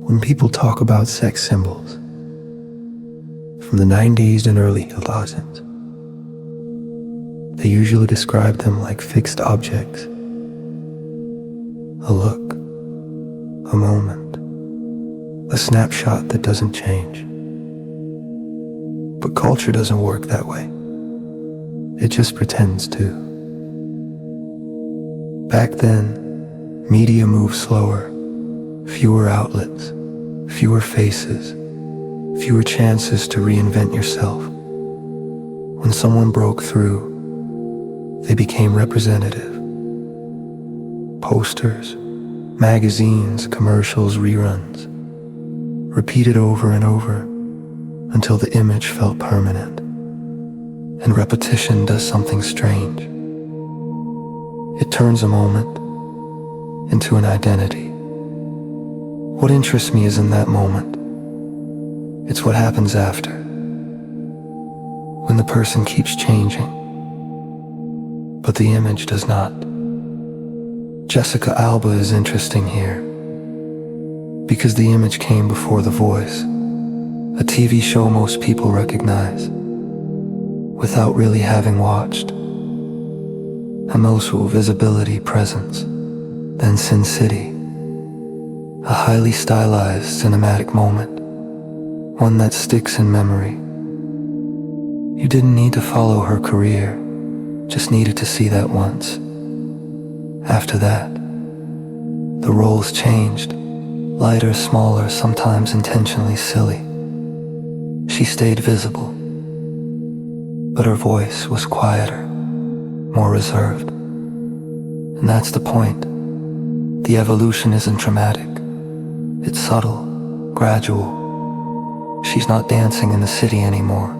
When people talk about sex symbols from the 90s and early 2000s, they usually describe them like fixed objects. A look, a moment, a snapshot that doesn't change. But culture doesn't work that way. It just pretends to. Back then, media moved slower, fewer outlets, fewer faces, fewer chances to reinvent yourself. When someone broke through, they became representative. Posters, magazines, commercials, reruns, repeated over and over until the image felt permanent. And repetition does something strange. It turns a moment into an identity. What interests me isn't that moment. It's what happens after. When the person keeps changing, but the image does not. Jessica Alba is interesting here because the image came before the voice, a TV show most people recognize without really having watched. And those who visibility, presence, then Sin City, a highly stylized cinematic moment, one that sticks in memory. You didn't need to follow her career, just needed to see that once. After that, the roles changed, lighter, smaller, sometimes intentionally silly. She stayed visible, but her voice was quieter, more reserved. And that's the point. The evolution isn't dramatic. It's subtle, gradual. She's not dancing in the city anymore,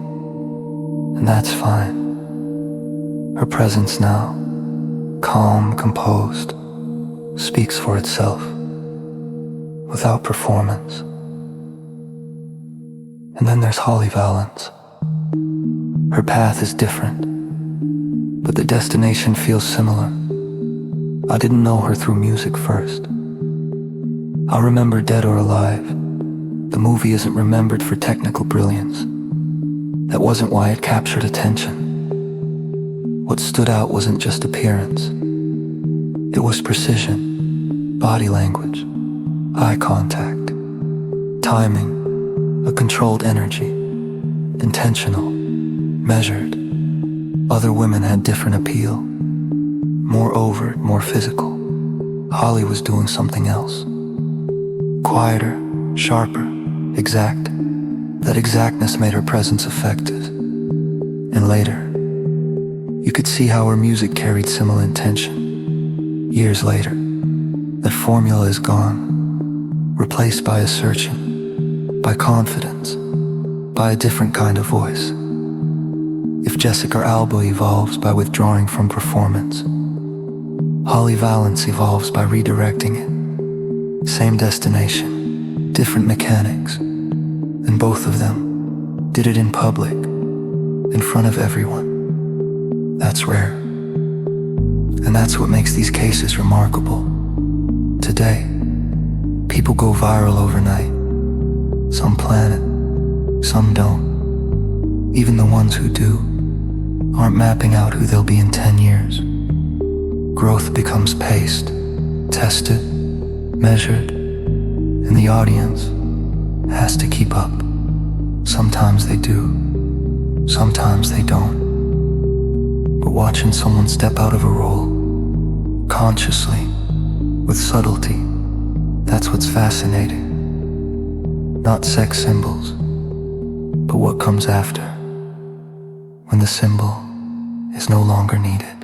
and that's fine. Her presence now, calm, composed, speaks for itself, without performance. And then there's Holly Valance. Her path is different, but the destination feels similar. I didn't know her through music first. I'll remember Dead or Alive. The movie isn't remembered for technical brilliance. That wasn't why it captured attention. What stood out wasn't just appearance. It was precision, body language, eye contact, timing, a controlled energy, intentional, measured. Other women had different appeal, more overt, more physical. Holly was doing something else. Quieter, sharper, exact. That exactness made her presence effective. And later, you could see how her music carried similar intention. Years later, that formula is gone, replaced by a searching, by confidence, by a different kind of voice. If Jessica Alba evolves by withdrawing from performance, Holly Valance evolves by redirecting it. Same destination, different mechanics, and both of them did it in public, in front of everyone. That's rare. And that's what makes these cases remarkable. Today, people go viral overnight. Some plan it, some don't. Even the ones who do aren't mapping out who they'll be in 10 years. Growth becomes paced, tested, measured, and the audience has to keep up. Sometimes they do, sometimes they don't. But watching someone step out of a role, consciously, with subtlety, that's what's fascinating. Not sex symbols, but what comes after, when the symbol is no longer needed.